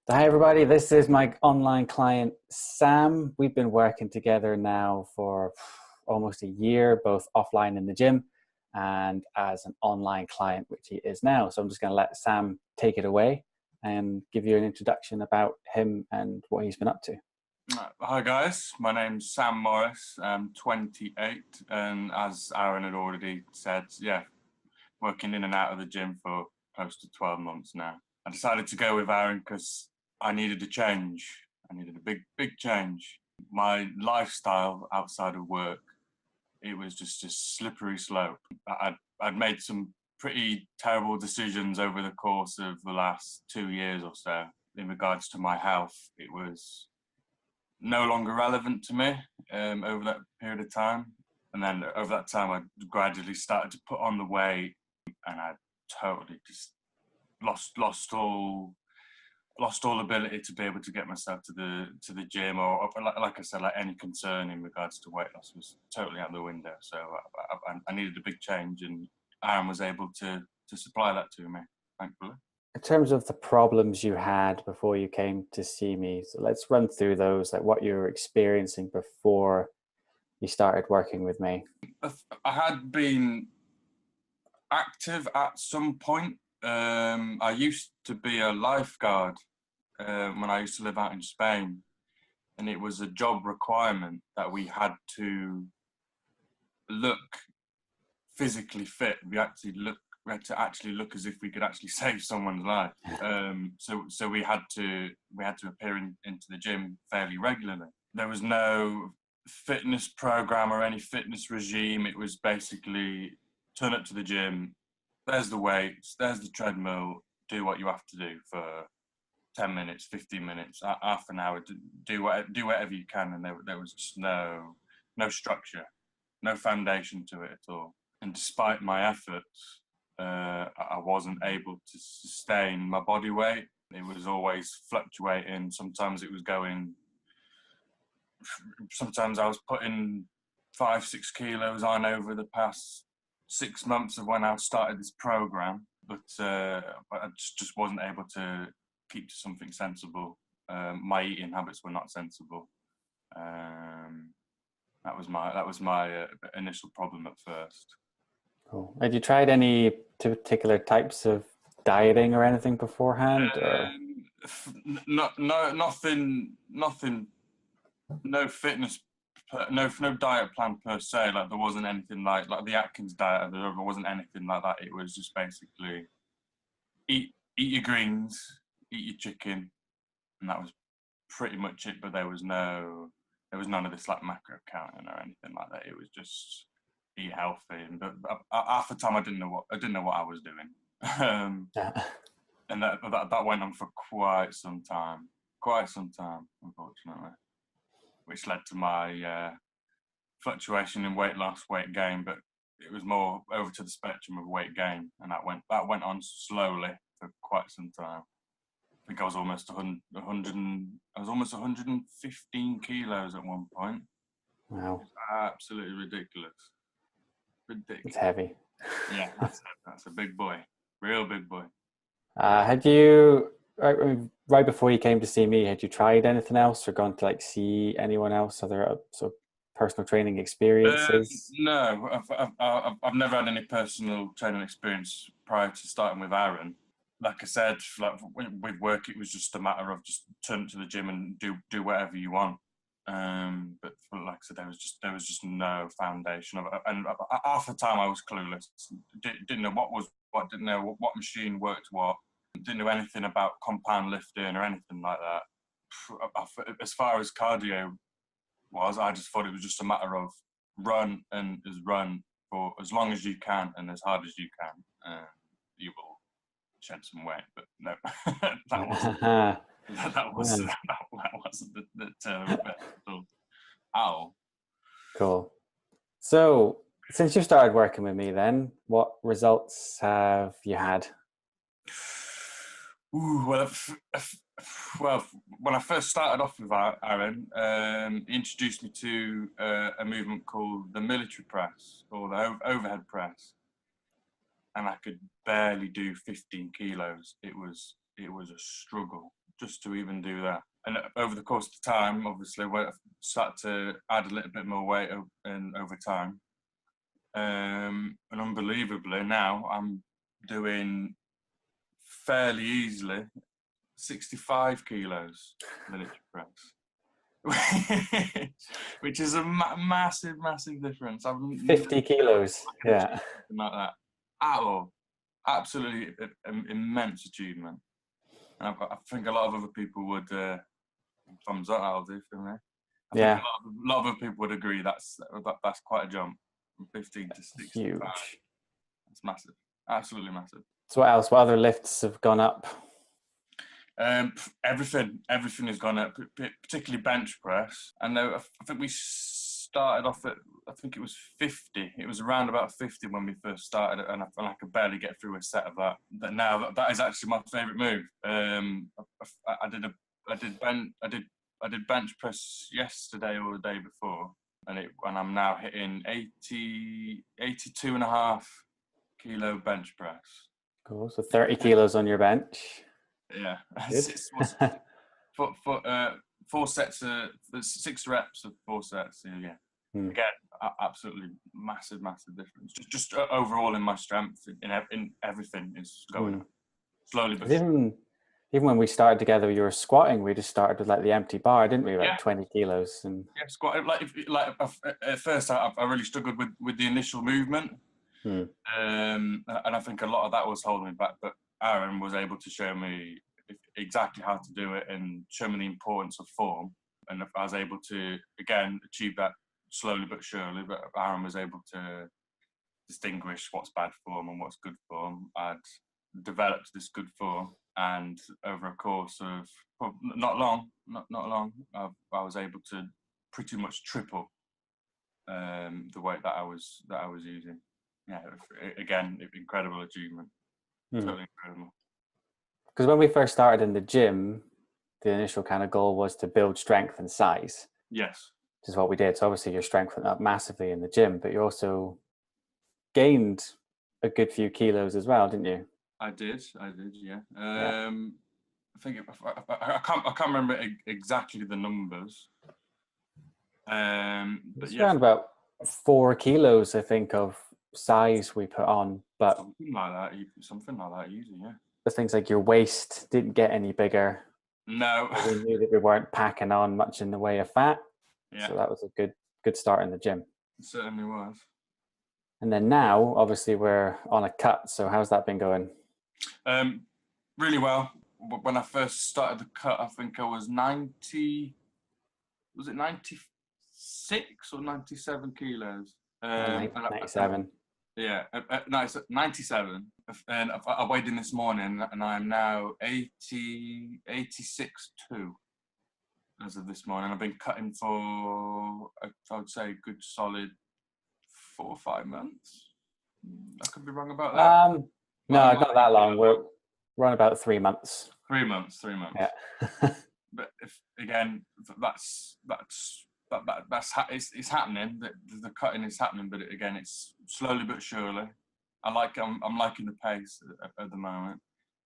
So hi everybody, this is my online client Sam. We've been working together now for almost a year, both offline in the gym and as an online client, which he is now. So I'm just going to let Sam take it away and give you an introduction about him and what he's been up to. Hi guys, my name's Sam Morris. I'm 28, and as Aaron had already said, working in and out of the gym for close to 12 months now. I decided to go with Aaron because I needed a change. I needed a big change. My lifestyle outside of work, it was just a slippery slope. I'd made some pretty terrible decisions over the course of the last 2 years or so in regards to my health. It was no longer relevant to me over that period of time. And then over that time, I gradually started to put on the weight, and I totally just lost all ability to be able to get myself to the gym, or like I said, like any concern in regards to weight loss was totally out the window. So I needed a big change, and Aaron was able to supply that to me, thankfully. In terms of the problems you had before you came to see me, so let's run through those, like what you were experiencing before you started working with me. I had been active at some point. I used to be a lifeguard when I used to live out in Spain, and it was a job requirement that we had to look physically fit. We had to actually look as if we could actually save someone's life. So we had to appear into the gym fairly regularly. There was no fitness program or any fitness regime. It was basically turn up to the gym. There's the weights. There's the treadmill. Do what you have to do for 10 minutes, 15 minutes, half an hour. Do whatever you can. And there was just no structure, no foundation to it at all. And despite my efforts, I wasn't able to sustain my body weight. It was always fluctuating. Sometimes I was putting 5-6 kilos on over the past 6 months of when I started this program, but I just wasn't able to keep to something sensible. My eating habits were not sensible. That was my initial problem at first. Cool. Had you tried any particular types of dieting or anything beforehand? Nothing. No fitness. No diet plan per se. Like there wasn't anything like the Atkins diet. There wasn't anything like that. It was just basically eat your greens, eat your chicken, and that was pretty much it. But there was none of this like macro counting or anything like that. It was just eat healthy, but half the time I didn't know what I was doing. And that went on for quite some time, unfortunately, which led to my fluctuation in weight loss, weight gain. But it was more over to the spectrum of weight gain, and that went on slowly for quite some time. I think I was almost 115 kilos at one point. Wow, absolutely ridiculous. it's heavy. Yeah, that's a big boy, real big boy. Had you, right before you came to see me, had you tried anything else or gone to like see anyone else, other sort of personal training experiences? No, I've never had any personal training experience prior to starting with Aaron. Like I said, like with work, it was just a matter of just turn to the gym and do whatever you want. But like I said, there was just no foundation of it. And half the time I was clueless. Didn't know what was what. Didn't know what machine worked what. Didn't know anything about compound lifting or anything like that. As far as cardio was, I just thought it was just a matter of run for as long as you can and as hard as you can. You will shed some weight, but no, that wasn't. That wasn't the term at all. Cool. So, since you started working with me, then what results have you had? Ooh, well, when I first started off with Aaron, he introduced me to a movement called the military press, or the overhead press, and I could barely do 15 kilos. It was a struggle. just to even do that. And over the course of time, obviously, I started to add a little bit more weight over time. And unbelievably, now I'm doing fairly easily 65 kilos military press, which is a massive difference. I've 50 kilos. Yeah. something like that at all. Absolutely immense achievement. And I think a lot of other people would thumbs up. That'll do for me. I think a lot of other people would agree that's quite a jump from 15 to 65. Huge. It's massive, absolutely massive. So what else? What other lifts have gone up? Everything has gone up, particularly bench press. And I think we started off at, I think it was 50. It was around about 50 when we first started, and I could barely get through a set of that. But now that is actually my favourite move. I did bench press yesterday or the day before, and I'm now hitting 82 and a half kilo bench press. Cool. So 30 kilos on your bench. Yeah. Good. 4 sets of 6 reps of 4 sets. Yeah. Again, absolutely massive difference. Just overall in my strength, in everything is going up slowly. But even when we started together, you were squatting. We just started with like the empty bar, didn't we? Like 20 kilos. And squat. At first, I really struggled with the initial movement, and I think a lot of that was holding me back. But Aaron was able to show me exactly how to do it and show me the importance of form. And I was able to again achieve that slowly but surely. But Aaron was able to distinguish what's bad form and what's good form. I'd developed this good form, and over a course of not long, I was able to pretty much triple the weight that I was using. Yeah, again, incredible achievement. Totally incredible. Because when we first started in the gym, the initial kind of goal was to build strength and size. Yes. Which is what we did. So obviously your strength went up massively in the gym, but you also gained a good few kilos as well, didn't you? I did, yeah. I think I can't remember exactly the numbers. But it's around about 4 kilos, I think, of size we put on. But something like that, easy, yeah. The things like your waist didn't get any bigger. No. We knew that we weren't packing on much in the way of fat. Yeah. So that was a good start in the gym. It certainly was. And then now, obviously, we're on a cut. So how's that been going? Really well. When I first started the cut, I think I was 90. Was it 96 or 97 kilos? 97. Yeah, no, it's 97. And I weighed in this morning, and I am now 86.2 as of this morning. I've been cutting for, I would say, a good solid 4 or 5 months. I could be wrong about that. No, not that long. We're on about 3 months. 3 months. Yeah. But again, it's happening. The cutting is happening, but again, it's slowly but surely. I'm liking the pace at the moment.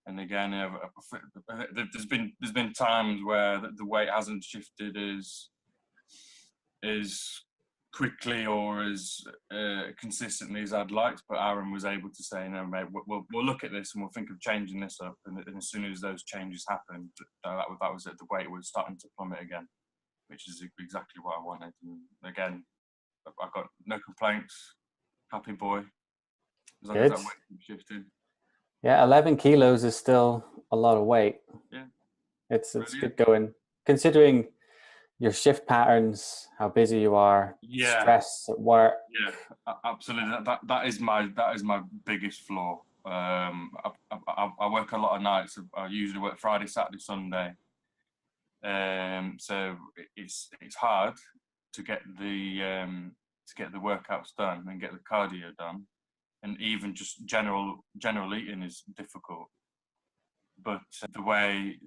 And again, there's been times where the weight hasn't shifted as quickly or as consistently as I'd liked, but Aaron was able to say, "No, mate, we'll look at this and we'll think of changing this up." And as soon as those changes happened, that was it. The weight was starting to plummet again, which is exactly what I wanted. And again, I got no complaints. Happy boy. As long as that weight keeps shifting. Yeah, 11 kilos is still a lot of weight. Yeah, it's good going, considering your shift patterns, how busy you are, stress at work. Yeah, absolutely. That is my biggest flaw. I work a lot of nights. I usually work Friday, Saturday, Sunday. So it's hard to get the workouts done and get the cardio done, and even just general eating is difficult. But the way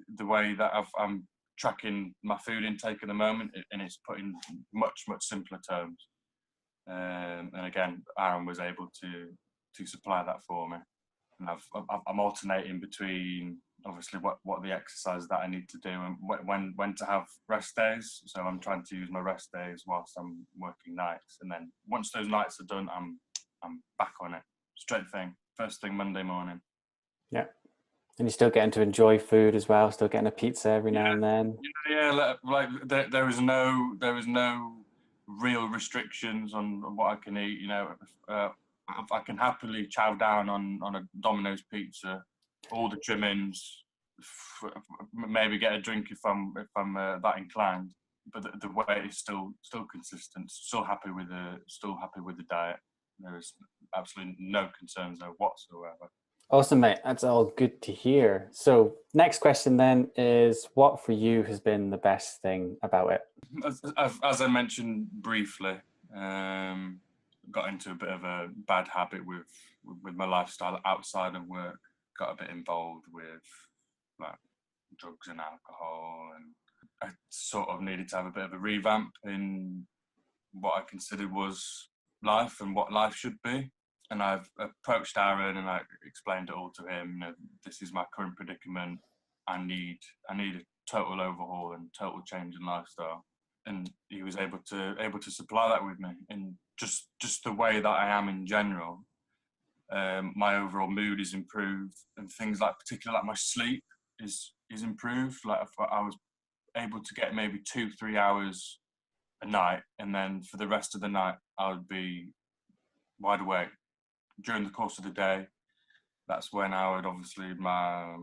that I'm tracking my food intake at the moment, and it's put in much simpler terms. And again, Aaron was able to supply that for me, and I'm alternating between obviously what the exercises that I need to do and when to have rest days. So I'm trying to use my rest days whilst I'm working nights, and then once those nights are done, I'm back on it. Straight thing, first thing Monday morning. Yeah. And you're still getting to enjoy food as well, still getting a pizza every now and then. Yeah, like there is no real restrictions on what I can eat. You know, I can happily chow down on a Domino's pizza, all the trimmings, maybe get a drink if I'm that inclined. But the weight is still consistent. Still happy with the diet. There is absolutely no concerns there whatsoever. Awesome, mate. That's all good to hear. So next question then is, what for you has been the best thing about it? As I mentioned briefly, got into a bit of a bad habit with my lifestyle outside of work. Got a bit involved with like drugs and alcohol, and I sort of needed to have a bit of a revamp in what I considered was life and what life should be. And I've approached Aaron and I explained it all to him. You know, this is my current predicament. I need a total overhaul and total change in lifestyle. And he was able to supply that with me. And just the way that I am in general, my overall mood is improved, and things like particularly like my sleep is improved. Like if I was able to get maybe 2-3 hours a night, and then for the rest of the night I would be wide awake. During the course of the day, that's when I would obviously my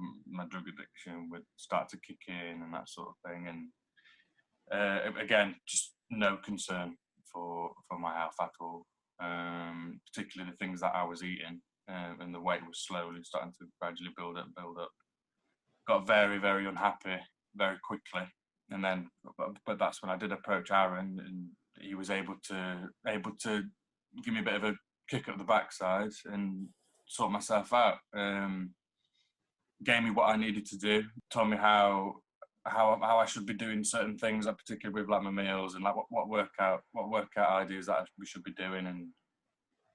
drug addiction would start to kick in and that sort of thing. And again, just no concern for my health at all. Particularly the things that I was eating, and the weight was slowly starting to gradually build up. Got very, very unhappy very quickly, and then but that's when I did approach Aaron, and he was able to give me a bit of a kick up the backside and sort myself out. Gave me what I needed to do, told me how I should be doing certain things, like particularly with like my meals and like what workout ideas that we should be doing. And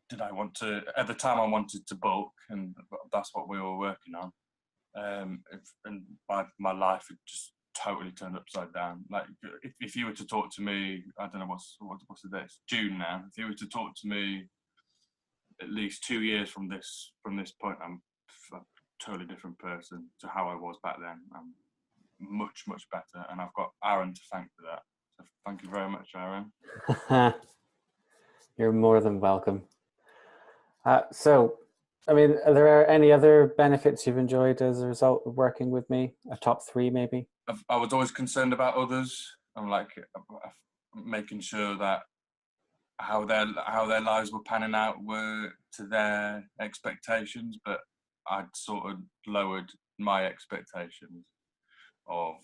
did I want to, at the time I wanted to bulk, and that's what we were working on. And my life had just totally turned upside down. Like if you were to talk to me, I don't know what's the date, it's June now. If you were to talk to me at least 2 years from this point, I'm a totally different person to how I was back then. I'm much better, and I've got Aaron to thank for that. So thank you very much, Aaron. You're more than welcome. So, I mean, are there any other benefits you've enjoyed as a result of working with me? A top 3 maybe? I was always concerned about others. I'm like making sure that how their lives were panning out were to their expectations, but I'd sort of lowered my expectations of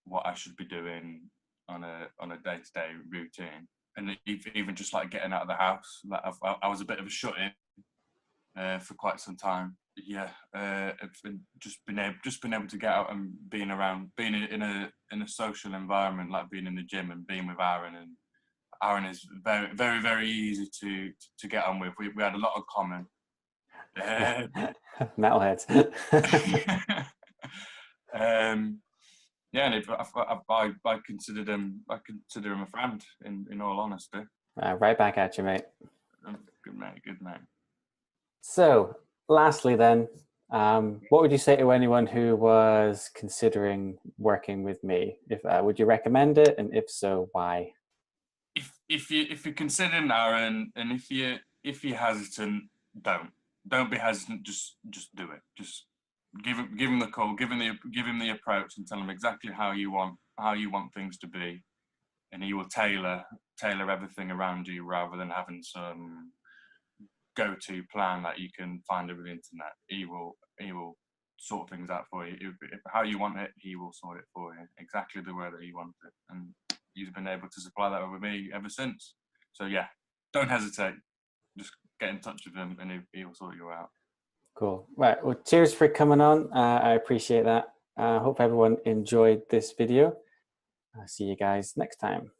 what I should be doing on a day-to-day routine. And even just like getting out of the house, like I was a bit of a shut-in for quite some time. Yeah, just been able to get out and being in a social environment, like being in the gym and being with Aaron. And Aaron is very, very, very easy to get on with. We had a lot of common. Metalheads. Yeah, and I consider him a friend. In all honesty. Right back at you, mate. Good mate. So, lastly, then, what would you say to anyone who was considering working with me? Would you recommend it, and if so, why? If you're considering Aaron, and if you're hesitant, don't be hesitant. Just do it. Just give him the call, give him the approach, and tell him exactly how you want things to be, and he will tailor everything around you rather than having some go-to plan that you can find over the internet. He will sort things out for you. If how you want it, he will sort it for you exactly the way that you want it, and he's been able to supply that with me ever since. So yeah, don't hesitate. Just get in touch with him, and he'll sort you out. Cool. Right. Well, cheers for coming on. I appreciate that. I hope everyone enjoyed this video. I'll see you guys next time.